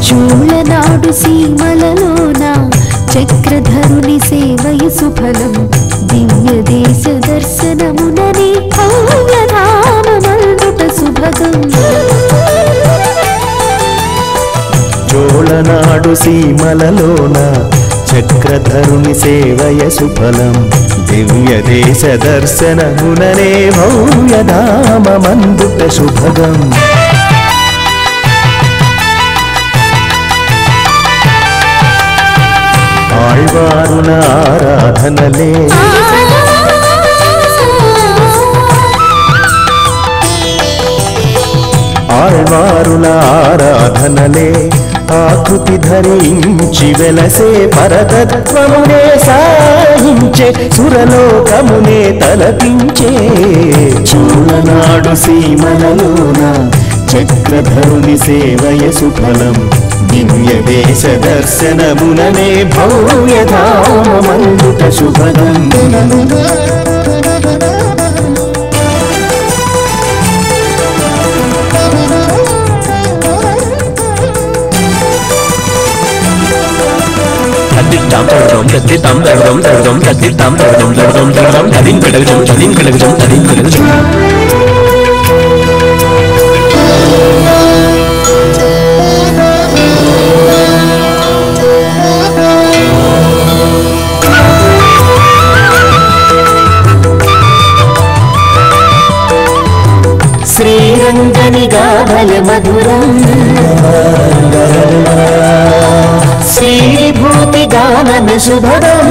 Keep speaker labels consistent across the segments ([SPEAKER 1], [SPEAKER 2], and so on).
[SPEAKER 1] చూళనాడు సీమలలోన చక్రధరుని సేవయ సుఫలం దివ్య దేశ దర్శనమునని భవ్యధామమందుట సుభగం
[SPEAKER 2] చోళనాడు సీమలలోన చక్రధరుని సేవయ సుఫలం దివ్య దేశ దర్శనముననే భవ్యధామమందుట సుభగం ఆళ్వారుల ఆరాధనలే ఆళ్వారుల ఆరాధనలే ఆకృతి ధరించి వెలసే పరతత్వమునే సాహించే సురలోకమునే తలపించే చూళనాడు సీమలలోన చక్రధరుని సేవయ సుఫలం దివ్య దేశ దర్శనముననే భవ్యధామమందుట శుభదం
[SPEAKER 1] శ్రీరంగని గాథల మధురం శ్రీభూతి గానన శుభదం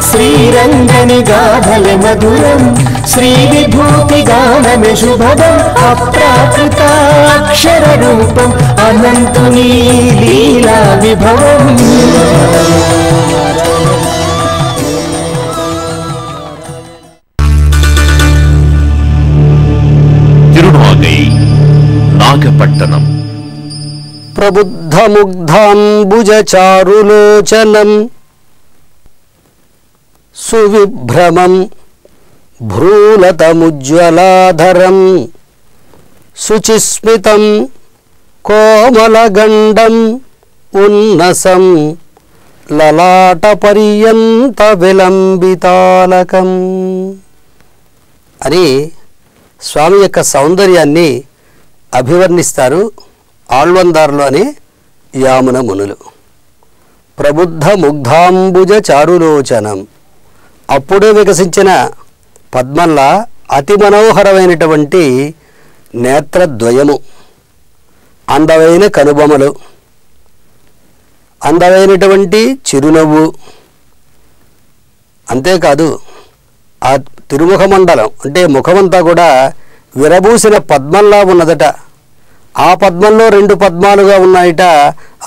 [SPEAKER 1] శ్రీరంగని గాథల మధురం శ్రీవిభూతి గానన శుభదం అప్రాకృతాక్షర రూపం అనంతుని లీలా విభవం
[SPEAKER 3] నాగపట్టణం
[SPEAKER 4] ప్రబుద్ధముగ్ధాంబుజచారులోచనం సువిభ్రమం భ్రూలతముజ్వలాధరం శుచిస్మితం కోమలగండం ఉన్నసం లలాటపర్యంత విలంబితాలకం అని స్వామి యొక్క సౌందర్యాన్ని అభివర్ణిస్తారు ఆళ్వందార్లు అనే యామున మునులు. ప్రబుద్ధ ముగ్ధాంబుజ చారులోచనం, అప్పుడే వికసించిన పద్మంలా అతి మనోహరమైనటువంటి నేత్రద్వయము, అందమైన కనుబొమలు, అందమైనటువంటి చిరునవ్వు, అంతేకాదు ఆ తిరుముఖ మండలం అంటే ముఖమంతా కూడా విరబూసిన పద్మంలా ఉన్నదట. ఆ పద్మంలో 2 పద్మాలుగా ఉన్నాయట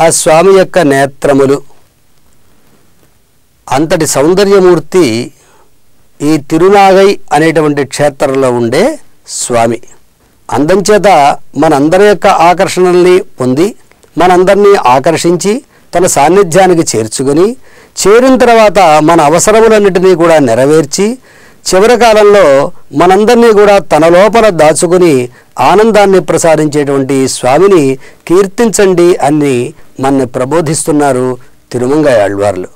[SPEAKER 4] ఆ స్వామి యొక్క నేత్రములు. అంతటి సౌందర్యమూర్తి ఈ తిరునాగై అనేటువంటి క్షేత్రంలో ఉండే స్వామి. అందంచేత మనందరి యొక్క ఆకర్షణల్ని పొంది మనందరినీ ఆకర్షించి తన సాన్నిధ్యానికి చేర్చుకొని చేరిన తర్వాత మన అవసరములన్నిటినీ కూడా నెరవేర్చి చివరి కాలంలో మనందరినీ కూడా తన లోపల దాచుకుని ఆనందాన్ని ప్రసాదించేటువంటి స్వామిని కీర్తించండి అని మనని ప్రబోధిస్తున్నారు తిరుమంగై ఆళ్వార్లు.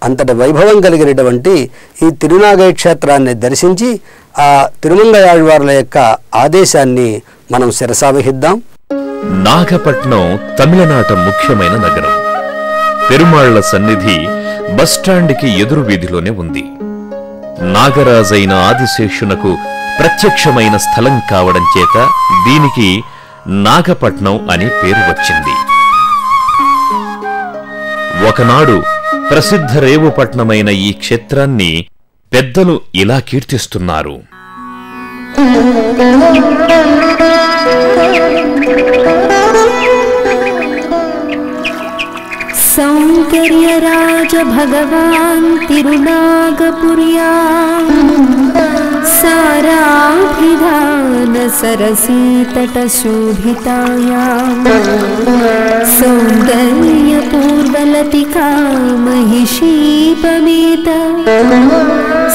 [SPEAKER 4] అంతటి వైభవం కలిగినటువంటి ఈ తిరునాగై క్షేత్రాన్ని దర్శించి ఆ తిరుమంగై ఆళ్వార్ల యొక్క ఆదేశాన్ని మనం శిరసావహిద్దాం.
[SPEAKER 3] నాగపట్నం తమిళనాట ముఖ్యమైన నగరం. పెరుమాళ్ల సన్నిధి బస్టాండ్కి ఎదురు వీధిలోనే ఉంది. నాగరాజైన ఆదిశేషునకు ప్రత్యక్షమైన స్థలం కావడం చేత దీనికి నాగపట్నం అని పేరు వచ్చింది. ఒకనాడు ప్రసిద్ధ రేవుపట్నమైన ఈ క్షేత్రాన్ని పెద్దలు ఇలా కీర్తిస్తున్నారు.
[SPEAKER 1] सौंदर्यराज भगवान् तिरुनागपुर्यां साराभिधान सरसीतटशोभितायां सौन्दर्यपूर्वलतिका महिषीपमेत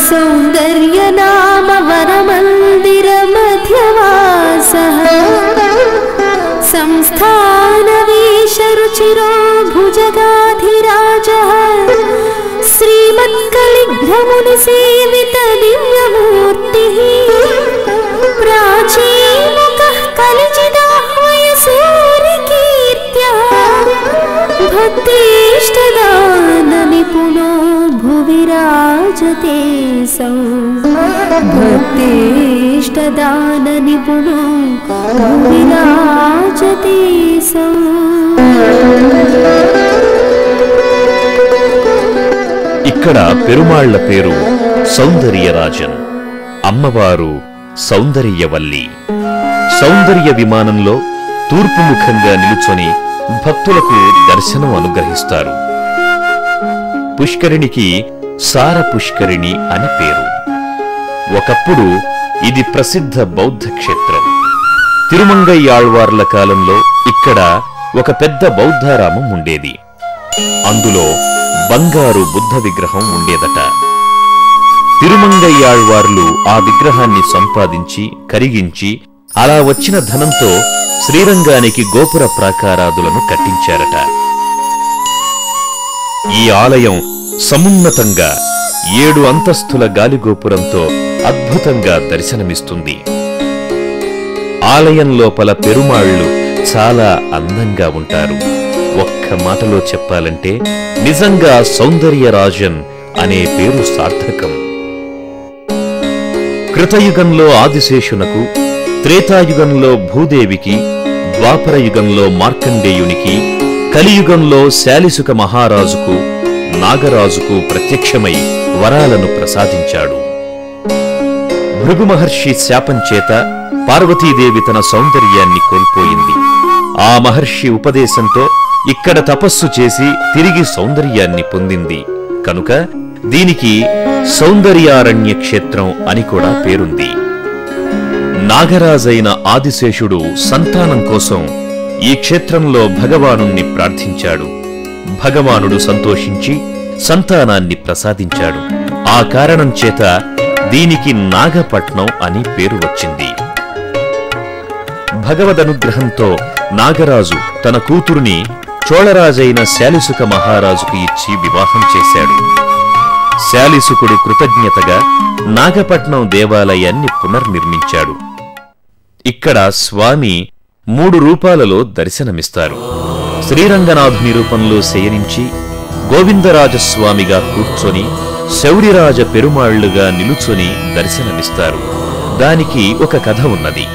[SPEAKER 1] सौन्दर्यनाम वरमन्दिरमध्यवासः मुनिसेवित दिव्यमूर्तिः प्राचीमुखः कलिजिदाह्वय सूर्यकीर्त्या भक्तेष्टदाननिपुणो भुवि राजते सौ भक्तेष्टदाननिपुणो भुवि राजते सौ।
[SPEAKER 3] ఇక్కడ పెరుమాళ్ల పేరు సౌందర్యరాజన్, అమ్మవారు సౌందర్యవల్లి. సౌందర్య విమానంలో తూర్పు ముఖంగా నిలుచొని భక్తులకు దర్శనం అనుగ్రహిస్తారు. పుష్కరిణికి సార పుష్కరిణి అని పేరు. ఒకప్పుడు ఇది ప్రసిద్ధ బౌద్ధ క్షేత్రం. తిరుమంగయ్యాళ్వార్ల కాలంలో ఇక్కడ ఒక పెద్ద బౌద్ధారామం ఉండేది. అందులో బంగారు బుద్ధ విగ్రహం ఉండేదట. తిరుమంగయ్యాళ్వార్లు ఆ విగ్రహాన్ని సంపాదించి కరిగించి అలా వచ్చిన ధనంతో శ్రీరంగానికి గోపుర ప్రాకారాదులను కట్టించారట. ఈ ఆలయం సమున్నతంగా 7 అంతస్తుల గాలిగోపురంతో అద్భుతంగా దర్శనమిస్తుంది. ఆలయం లోపల పెరుమాళ్లు చాలా అందంగా ఉంటారు. ఒక్క మాటలో చెప్పాలంటే నిజంగా సౌందర్యరాజన్ అనే పేరు సార్థకం. కృతయుగంలో ఆదిశేషునకు, త్రేతాయుగంలో భూదేవికి, ద్వాపరయుగంలో మార్కండేయునికి, కలియుగంలో శాలిసుక మహారాజుకు, నాగరాజుకు ప్రత్యక్షమై వరాలను ప్రసాదించాడు. భృగు మహర్షి శాపంచేత పార్వతీదేవి తన సౌందర్యాన్ని కోల్పోయింది. ఆ మహర్షి ఉపదేశంతో ఇక్కడ తపస్సు చేసి తిరిగి సౌందర్యాన్ని పొందింది. కనుక దీనికి సౌందర్యారణ్య క్షేత్రం అని కూడా పేరుంది. నాగరాజైన ఆదిశేషుడు సంతానం కోసం ఈ క్షేత్రంలో భగవానుణ్ణి ప్రార్థించాడు. భగవానుడు సంతోషించి సంతానాన్ని ప్రసాదించాడు. ఆ కారణం చేత దీనికి నాగపట్నం అని పేరు వచ్చింది. భగవదనుగ్రహంతో నాగరాజు తన కూతురుని చోళరాజైన శాలిసుక మహారాజుకు ఇచ్చి వివాహం చేశాడు. శాలిసుకుడి కృతజ్ఞతగా నాగపట్నం దేవాలయాన్ని పునర్నిర్మించాడు. ఇక్కడ స్వామి 3 రూపాలలో దర్శనమిస్తారు. శ్రీరంగనాథుని రూపంలో శయనించి, గోవిందరాజస్వామిగా కూర్చొని, శౌరిరాజ పెరుమాళ్లుగా నిలుచొని దర్శనమిస్తారు. దానికి ఒక కథ ఉన్నది.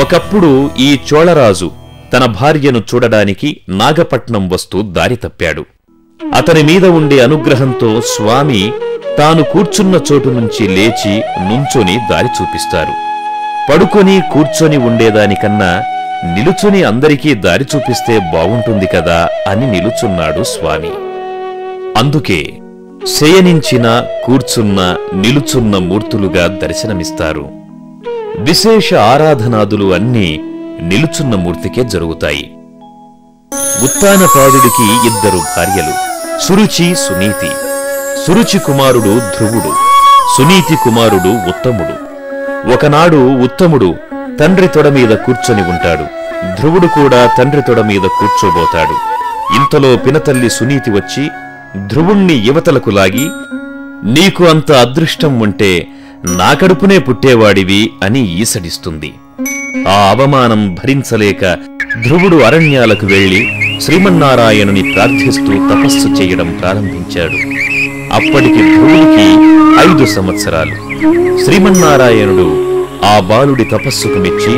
[SPEAKER 3] ఒకప్పుడు ఈ చోళరాజు తన భార్యను చూడడానికి నాగపట్నం వస్తూ దారి తప్పాడు. అతని మీద ఉండే అనుగ్రహంతో స్వామి తాను కూర్చున్న చోటు నుంచి లేచి నుంచొని దారి చూపిస్తారు. పడుకొని కూర్చొని ఉండేదానికన్నా నిలుచుని అందరికీ దారి చూపిస్తే బావుంటుంది కదా అని నిలుచున్నాడు స్వామి. అందుకే శయనించిన, కూర్చున్న, నిలుచున్న మూర్తులుగా దర్శనమిస్తారు. విశేష ఆరాధనాదులు అన్నీ నిలుచున్న మూర్తికే జరుగుతాయి. ఉత్తానపాదుడికి 2 భార్యలు, సురుచి, సునీతి. సురుచి కుమారుడు ధ్రువుడు, సునీతి కుమారుడు ఉత్తముడు. ఒకనాడు ఉత్తముడు తండ్రి తొడ మీద కూర్చొని ఉంటాడు. ధ్రువుడు కూడా తండ్రి తొడ మీద కూర్చోబోతాడు. ఇంతలో పినతల్లి సునీతి వచ్చి ధ్రువుణ్ణి యువతలకు లాగి, నీకు అంత అదృష్టం ఉంటే నా కడుపునే పుట్టేవాడివి అని ఈసడిస్తుంది. ఆ అవమానం భరించలేక ధ్రువుడు అరణ్యాలకు వెళ్లి శ్రీమన్నారాయణుని ప్రార్థిస్తూ తపస్సు చేయడం ప్రారంభించాడు. అప్పటికి ధ్రువుడికి 5 సంవత్సరాలు. శ్రీమన్నారాయణుడు ఆ బాలుడి తపస్సుకు మెచ్చి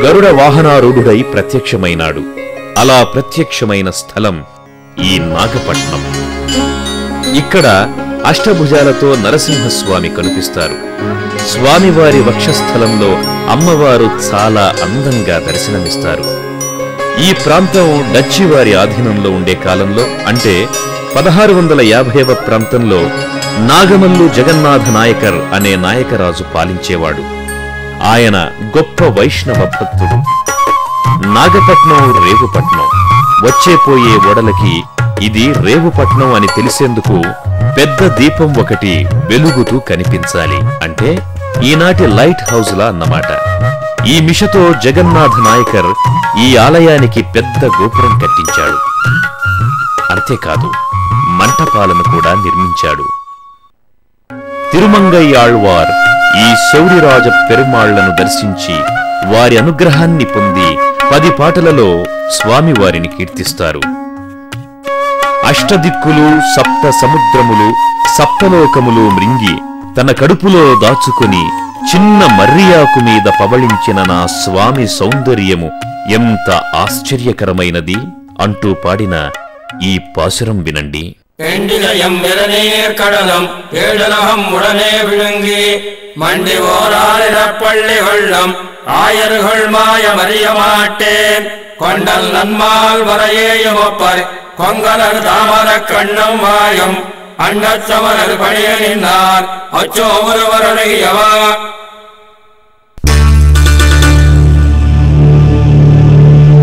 [SPEAKER 3] గరుడ వాహనారూఢుడై ప్రత్యక్షమైనాడు. అలా ప్రత్యక్షమైన స్థలం ఈ నాగపట్నం. ఇక్కడ అష్టభుజాలతో నరసింహస్వామి కనిపిస్తారు. స్వామివారి వక్షస్థలంలో అమ్మవారు చాలా అందంగా దర్శనమిస్తారు. ఈ ప్రాంతం డచ్చివారి ఆధీనంలో ఉండే కాలంలో, అంటే 1650వ ప్రాంతంలో నాగమల్లు జగన్నాథ నాయకర్ అనే నాయకరాజు పాలించేవాడు. ఆయన గొప్ప వైష్ణవ భక్తుడు. నాగపట్నం రేవుపట్నం. వచ్చేపోయే ఓడలకి ఇది రేవుపట్నం అని తెలిసేందుకు పెద్ద దీపం ఒకటి వెలుగుతూ కనిపించాలి. అంటే ఈనాటి లైట్ హౌస్లా అన్నమాట. ఈ మిషతో జగన్నాథ నాయకర్ ఈ ఆలయానికి పెద్ద గోపురం కట్టించాడు. అంతేకాదు, మంటపాలను కూడా నిర్మించాడు. తిరుమంగయ్యాళ్వార్ ఈ శౌరిరాజ పెరుమాళ్లను దర్శించి వారి అనుగ్రహాన్ని పొంది 10 పాటలలో స్వామివారిని కీర్తిస్తారు. అష్టదిక్కులు, సప్త సముద్రములు, సప్తలోకములు మృంగి తన కడుపులో దాచుకుని చిన్న మర్రియాకు మీద పవళించిన నా స్వామి సౌందర్యము ఎంత ఆశ్చర్యకరమైనది అంటూ పాడిన ఈ పాసురం వినండి.
[SPEAKER 5] பெண்டிலையம் விரநீர் கடலம் ஏழலகம் உடனே விழுங்கி மண்டி ஓராளிடப்பள்ளி வெள்ளம் ஆயர்கள் மாயமறிய மாட்டேன் கொண்டல் நன்மால் வரையேயுமொப்பர் கொங்கலர் தாமர கண்ணம் வாயும் அண்டச்சமரர் பணிய நின்றார் அச்சோ ஒருவருடையவா.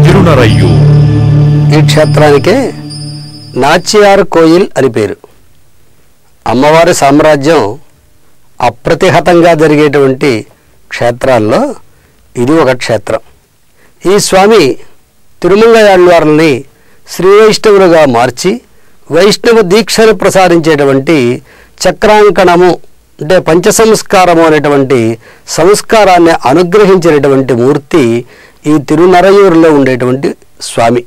[SPEAKER 3] తిరునరయ్యూర్
[SPEAKER 4] ఈ క్షేత్రానికే నాచ్యార్ కోయిల్ అని పేరు. అమ్మవారి సామ్రాజ్యం అప్రతిహతంగా జరిగేటువంటి క్షేత్రాల్లో ఇది ఒక క్షేత్రం. ఈ స్వామి తిరుమంగయాళ్వార్లని శ్రీ వైష్ణవులుగా మార్చి వైష్ణవ దీక్షను ప్రసాదించేటువంటి చక్రాంకణము అంటే పంచసంస్కారము అనేటువంటి సంస్కారాన్ని అనుగ్రహించినటువంటి మూర్తి ఈ తిరునరయూరులో ఉండేటువంటి స్వామి.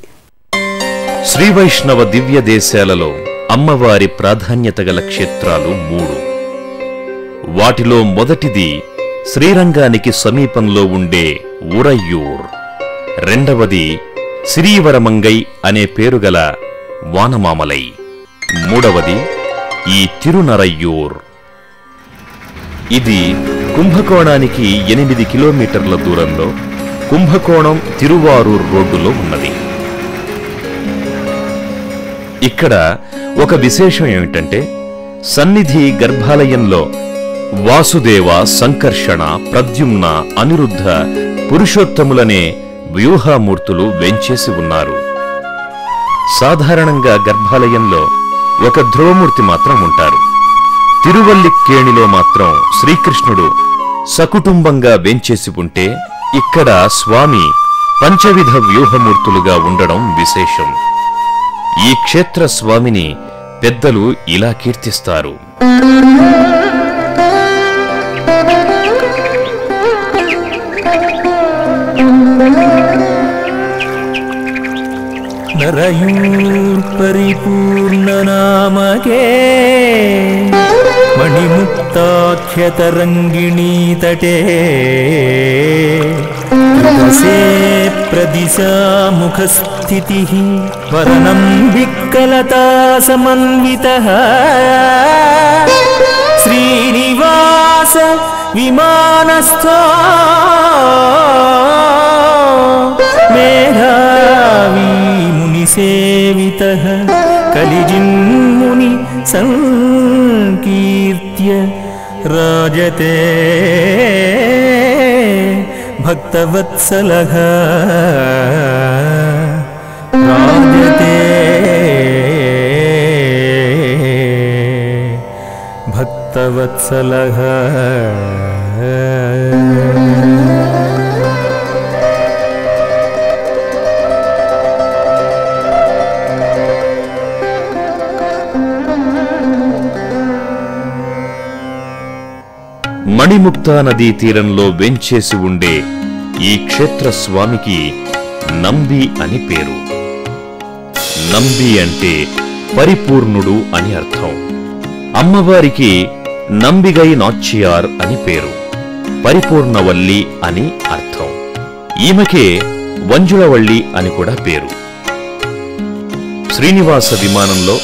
[SPEAKER 3] శ్రీ వైష్ణవ దివ్య దేశాలలో అమ్మవారి ప్రాధాన్యత గల క్షేత్రాలు 3. వాటిలో మొదటిది శ్రీరంగానికి సమీపంలో ఉండే ఉరయ్యూర్, రెండవది శ్రీవరమంగై అనే పేరుగల వానమామలై, మూడవది ఈ తిరునరయ్యూర్. ఇది కుంభకోణానికి 8 కిలోమీటర్ల దూరంలో కుంభకోణం తిరువారూర్ రోడ్డులో ఉన్నది. ఇక్కడ ఒక విశేషం ఏమిటంటే సన్నిధి గర్భాలయంలో వాసుదేవ, సంకర్షణ, ప్రద్యుమ్న, అనిరుద్ధ, పురుషోత్తములనే వ్యూహామూర్తులు వెంచేసి ఉన్నారు. సాధారణంగా గర్భాలయంలో ఒక ధ్రువమూర్తి మాత్రం ఉంటారు. తిరువల్లిక్కేణిలో మాత్రం శ్రీకృష్ణుడు సకుటుంబంగా వెంచేసి ఉంటే ఇక్కడ స్వామి పంచవిధ వ్యూహమూర్తులుగా ఉండడం విశేషం. ఈ క్షేత్ర స్వామిని పెద్దలు ఇలా కీర్తిస్తారు.
[SPEAKER 2] నరయూర్ పరిపూర్ణ నామకే మణిముక్తాఖ్యతరంగిణీ తటే త్రిదశే ప్రదిశాముఖస్థితిః వరణం విక్కలతా సమన్వితః శ్రీనివాస విమానస్థో మేధావీ మునిసేవితః కలిజిన్ముని సంకీర్త్య రాజతే భక్తవత్సలః రాజతే భక్తవత్సలః.
[SPEAKER 3] మణిముక్తా నదీ తీరంలో వెంచేసి ఉండే ఈ క్షేత్ర స్వామికి నంబి అని పేరు. నంబి అంటే పరిపూర్ణుడు అని అర్థం. అమ్మవారికి నంబిగై నాచ్యార్ అని పేరు, పరిపూర్ణవల్లి అని అర్థం. ఈమెకే వంజులవల్లి అని కూడా పేరు. శ్రీనివాస విమానంలో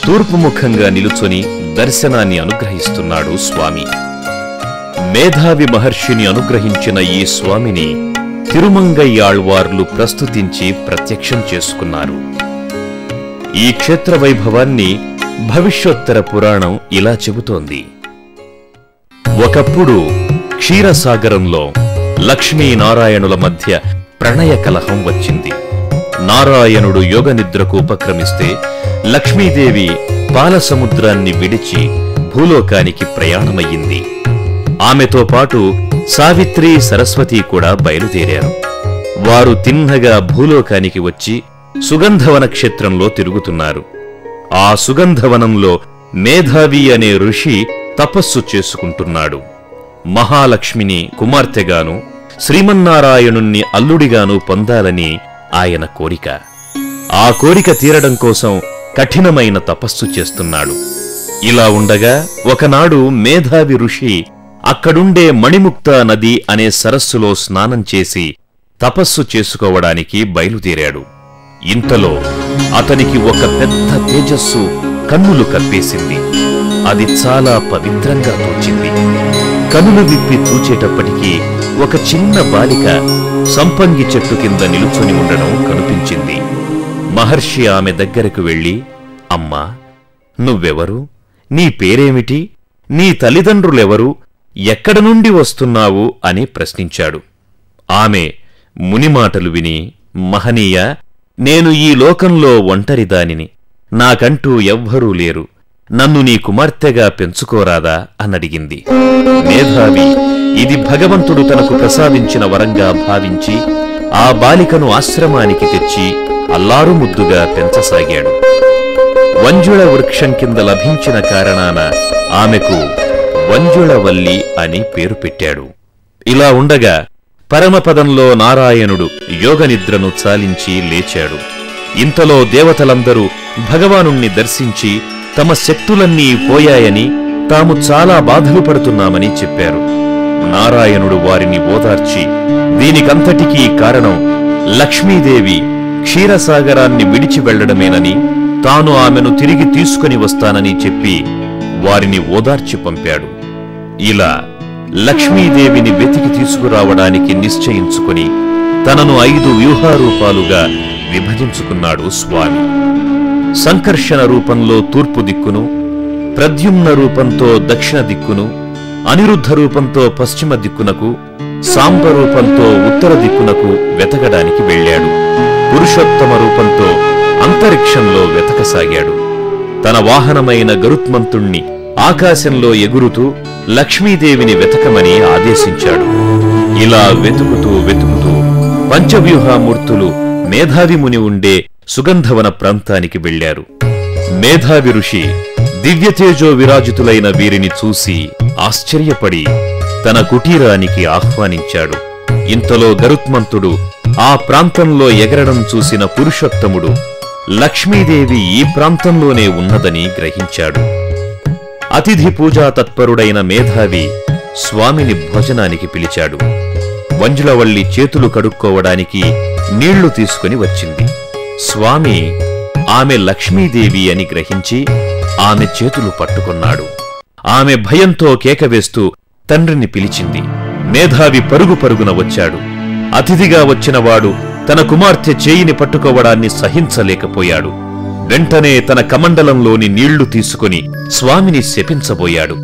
[SPEAKER 3] తూర్పుముఖంగా నిలుచొని దర్శనాన్ని అనుగ్రహిస్తున్నాడు స్వామి. మేధావి మహర్షిని అనుగ్రహించిన ఈ స్వామిని తిరుమంగయ్యాళ్వార్లు ప్రస్తుతించి ప్రత్యక్షం చేసుకున్నారు. ఈ క్షేత్ర వైభవాన్ని భవిష్యోత్తర పురాణం ఇలా చెబుతోంది. ఒకప్పుడు క్షీరసాగరంలో లక్ష్మీనారాయణుల మధ్య ప్రణయ కలహం వచ్చింది. నారాయణుడు యోగనిద్రకు ఉపక్రమిస్తే లక్ష్మీదేవి పాలసముద్రాన్ని విడిచి భూలోకానికి ప్రయాణమయ్యింది. ఆమెతో పాటు సావిత్రి, సరస్వతి కూడా బయలుదేరారు. వారు తిన్నగా భూలోకానికి వచ్చి సుగంధవన క్షేత్రంలో తిరుగుతున్నారు. ఆ సుగంధవనంలో మేధావి అనే ఋషి తపస్సు చేసుకుంటున్నాడు. మహాలక్ష్మిని కుమార్తెగాను శ్రీమన్నారాయణుణ్ణి అల్లుడిగాను పొందాలని ఆయన కోరిక. ఆ కోరిక తీరడం కోసం కఠినమైన తపస్సు చేస్తున్నాడు. ఇలా ఉండగా ఒకనాడు మేధావి ఋషి అక్కడుండే మణిముక్త నది అనే సరస్సులో స్నానం చేసి తపస్సు చేసుకోవడానికి బయలుదేరాడు. ఇంతలో అతనికి ఒక పెద్ద తేజస్సు కన్నులు కప్పేసింది. అది చాలా పవిత్రంగా తోచింది. కనులు విప్పి చూచేటప్పటికీ ఒక చిన్న బాలిక సంపంగి చెట్టు కింద నిలుచుని ఉండడం కనిపించింది. మహర్షి ఆమె దగ్గరకు వెళ్లి, అమ్మా, నువ్వెవరు? నీ పేరేమిటి? నీ తల్లిదండ్రులెవరు? ఎక్కడ నుండి వస్తున్నావు అని ప్రశ్నించాడు. ఆమె మునిమాటలు విని, మహనీయ, నేను ఈ లోకంలో ఒంటరిదానిని, నాకంటూ ఎవ్వరూ లేరు, నన్ను నీ కుమార్తెగా పెంచుకోరాదా అనడిగింది. మేధావి ఇది భగవంతుడు తనకు ప్రసాదించిన వరంగా భావించి ఆ బాలికను ఆశ్రమానికి తెచ్చి అల్లారు ముద్దుగా పెంచసాగాడు. వంజుళ వృక్షం కింద లభించిన కారణాన ఆమెకు వంజుళవల్లి అని పేరు పెట్టాడు. ఇలా ఉండగా పరమపదంలో నారాయణుడు యోగనిద్రను చాలించి లేచాడు. ఇంతలో దేవతలందరూ భగవానుణ్ణి దర్శించి తమ శక్తులన్నీ పోయాయని, తాము చాలా బాధలు పడుతున్నామని చెప్పారు. నారాయణుడు వారిని ఓదార్చి, దీనికంతటికీ కారణం లక్ష్మీదేవి క్షీరసాగరాన్ని విడిచి వెళ్లడమేనని, తాను ఆమెను తిరిగి తీసుకుని వస్తానని చెప్పి వారిని ఓదార్చి పంపాడు. ఇలా లక్ష్మీదేవిని వెతికి తీసుకురావడానికి నిశ్చయించుకుని తనను 5 వ్యూహారూపాలుగా విభజించుకున్నాడు స్వామి. సంకర్షణ రూపంలో తూర్పు దిక్కును, ప్రద్యుమ్న రూపంతో దక్షిణ దిక్కును, అనిరుద్ధ రూపంతో పశ్చిమ దిక్కునకు, సాంబ రూపంతో ఉత్తర దిక్కునకు వెతకడానికి వెళ్ళాడు. పురుషోత్తమ రూపంతో అంతరిక్షంలో వెతకసాగాడు. తన వాహనమైన గరుత్మంతుణ్ణి ఆకాశంలో ఎగురుతూ లక్ష్మీదేవిని వెతకమని ఆదేశించాడు. ఇలా వెతుకుతూ వెతుకుతూ పంచవ్యూహామూర్తులు మేధావి ముని ఉండే సుగంధవన ప్రాంతానికి వెళ్లారు. మేధావి ఋషి దివ్యతేజో విరాజితులైన వీరిని చూసి ఆశ్చర్యపడి తన కుటీరానికి ఆహ్వానించాడు. ఇంతలో గరుత్మంతుడు ఆ ప్రాంతంలో ఎగరడం చూసిన పురుషోత్తముడు లక్ష్మీదేవి ఈ ప్రాంతంలోనే ఉన్నదని గ్రహించాడు. అతిథి పూజా తత్పరుడైన మేధావి స్వామిని భోజనానికి పిలిచాడు. వంజులవల్లి చేతులు కడుక్కోవడానికి నీళ్లు తీసుకుని వచ్చింది. స్వామి ఆమె లక్ష్మీదేవి అని గ్రహించి ఆమె చేతులు పట్టుకున్నాడు. ఆమె భయంతో కేకవేస్తూ తండ్రిని పిలిచింది. మేధావి పరుగు పరుగున వచ్చాడు. అతిథిగా వచ్చినవాడు తన కుమార్తె చేయిని పట్టుకోవడాన్ని సహించలేకపోయాడు. వెంటనే తన కమండలంలోని నీళ్లు తీసుకుని స్వామిని శపించబోయాడు.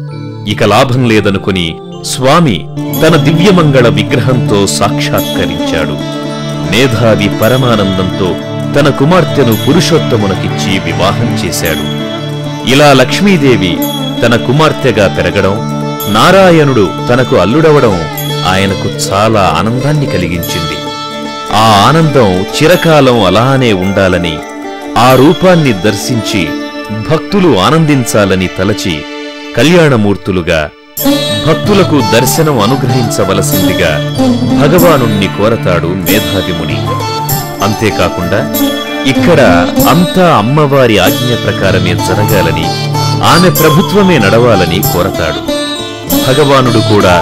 [SPEAKER 3] ఇక లాభం లేదనుకుని స్వామి తన దివ్యమంగళ విగ్రహంతో సాక్షాత్కరించాడు. మేధావి పరమానందంతో తన కుమార్తెను పురుషోత్తమునకిచ్చి వివాహం చేశాడు. ఇలా లక్ష్మీదేవి తన కుమార్తెగా పెరగడం, నారాయణుడు తనకు అల్లుడవడం ఆయనకు చాలా ఆనందాన్ని కలిగించింది. ఆ ఆనందం చిరకాలం అలానే ఉండాలని, ఆ రూపాన్ని దర్శించి భక్తులు ఆనందించాలని తలచి కళ్యాణమూర్తులుగా భక్తులకు దర్శనం అనుగ్రహించవలసిందిగా భగవానుణ్ణి కోరతాడు మేధావిముని. అంతేకాకుండా ఇక్కడ అంతా అమ్మవారి ఆజ్ఞ ప్రకారమే జరగాలని, ఆమె ప్రభుత్వమే నడవాలని కోరతాడు. భగవానుడు కూడా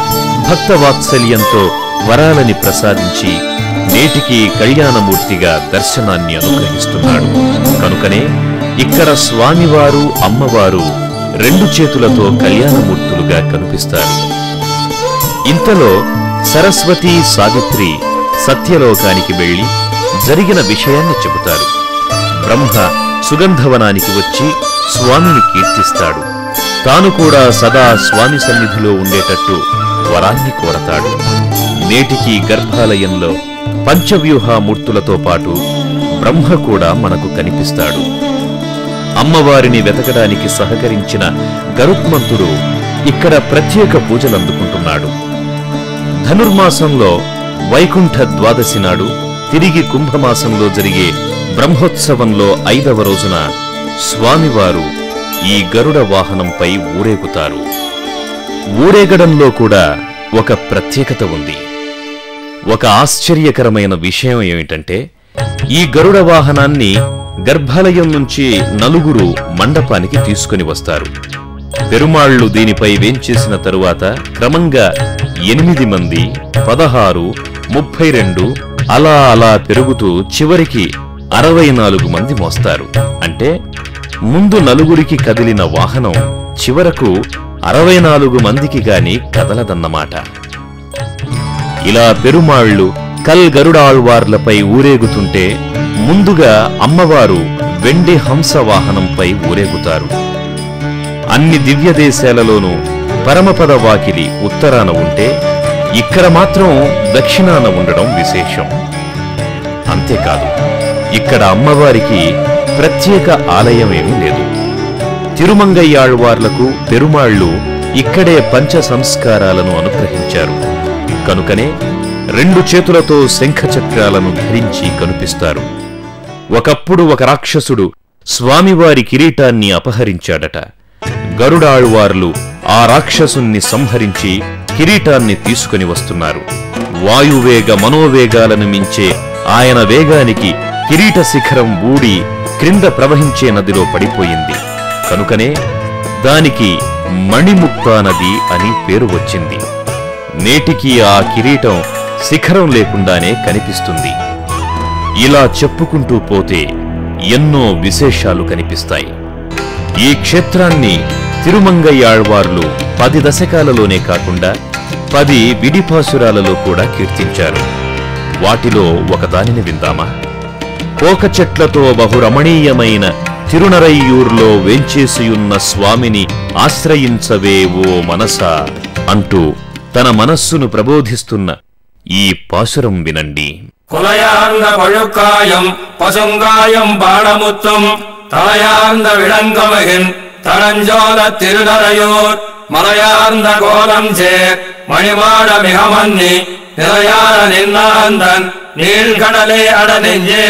[SPEAKER 3] భక్తవాత్సల్యంతో వరాలని ప్రసాదించి నేటికి కళ్యాణమూర్తిగా దర్శనాన్ని అనుగ్రహిస్తున్నాడు. కనుకనే ఇక్కడ స్వామివారు అమ్మవారు 2 చేతులతో కళ్యాణమూర్తులుగా కనిపిస్తారు. ఇంతలో సరస్వతి సావిత్రి సత్యలోకానికి వెళ్లి జరిగిన విషయాన్ని చెబుతారు. బ్రహ్మ సుగంధవనానికి వచ్చి స్వామిని కీర్తిస్తాడు. తాను కూడా సదా స్వామి సన్నిధిలో ఉండేటట్టు వరాన్ని కోరతాడు. నేటికి గర్భాలయంలో పంచవ్యూహామూర్తులతో పాటు బ్రహ్మ కూడా మనకు కనిపిస్తాడు. అమ్మవారిని వెతకడానికి సహకరించిన గరుత్మంతుడు ఇక్కడ ప్రత్యేక పూజలందుకుంటున్నాడు. ధనుర్మాసంలో వైకుంఠ ద్వాదశి నాడు తిరిగి కుంభమాసంలో జరిగే బ్రహ్మోత్సవంలో 5వ రోజున స్వామివారు ఈ గరుడ వాహనంపై ఊరేగుతారు. ఊరేగడంలో కూడా ఒక ప్రత్యేకత ఉంది. ఒక ఆశ్చర్యకరమైన విషయం ఏమిటంటే, ఈ గరుడ వాహనాన్ని గర్భాలయం నుంచి నలుగురు మండపానికి తీసుకుని వస్తారు. పెరుమాళ్లు దీనిపై వేంచేసిన తరువాత క్రమంగా 8 మంది, 16, 32 అలా అలా పెరుగుతూ చివరికి 64 మంది మోస్తారు. అంటే ముందు నలుగురికి కదిలిన వాహనం చివరకు 64 మందికి గాని కదలదన్నమాట. ఇలా పెరుమాళ్లు కల్గరుడాళ్వార్లపై ఊరేగుతుంటే ముందుగా అమ్మవారు వెండి హంస వాహనంపై ఊరేగుతారు. అన్ని దివ్యదేశాలలోనూ పరమపద వాకిలి ఉత్తరాన ఉంటే ఇక్కడ మాత్రం దక్షిణాన ఉండడం విశేషం. అంతేకాదు, ఇక్కడ అమ్మవారికి ప్రత్యేక ఆలయమేమీ లేదు. తిరుమంగయ్యాళ్వార్లకు పెరుమాళ్లు ఇక్కడే పంచ సంస్కారాలను అనుగ్రహించారు. కనుకనే 2 చేతులతో శంఖచక్రాలను ధరించి కనిపిస్తారు. ఒకప్పుడు ఒక రాక్షసుడు స్వామివారి కిరీటాన్ని అపహరించాడట. గరుడాళ్వార్లు ఆ రాక్షసుణ్ణి సంహరించి కిరీటాన్ని తీసుకుని వస్తున్నారు. వాయువేగ మనోవేగాలను మించే ఆయన వేగానికి కిరీట శిఖరం ఊడి క్రింద ప్రవహించే నదిలో పడిపోయింది. కనుకనే దానికి మణిముక్తా నది అని పేరు వచ్చింది. నేటికి ఆ కిరీటం శిఖరం లేకుండానే కనిపిస్తుంది. ఇలా చెప్పుకుంటూ పోతే ఎన్నో విశేషాలు కనిపిస్తాయి. ఈ క్షేత్రాన్ని తిరుమంగయ్యాళ్వార్లు 10 దశకాలలోనే కాకుండా 10 విడిపాసురాలలో కూడా కీర్తించారు. వాటిలో ఒకదానిని విందామా? కోక చెట్లతో బహురమణీయమైన తిరునరయ్యూర్లో వేంచేసియున్న స్వామిని ఆశ్రయించవే ఓ మనసా అంటూ తన మనస్సును ప్రబోధిస్తున్న ఈ పాసురం వినండి.
[SPEAKER 5] குலையார்ந்த பழுக்காயம் பசுங்காயம் பாடமுத்தும் தலையார்ந்த விளங்கமகின் தடஞ்சோல திருநரையூர் மலையார்ந்த கோலம் சேர் மணிமாட மிகமன்னி நிலையார நின்னாந்தன் நீழ்கடலே அடநெஞ்சே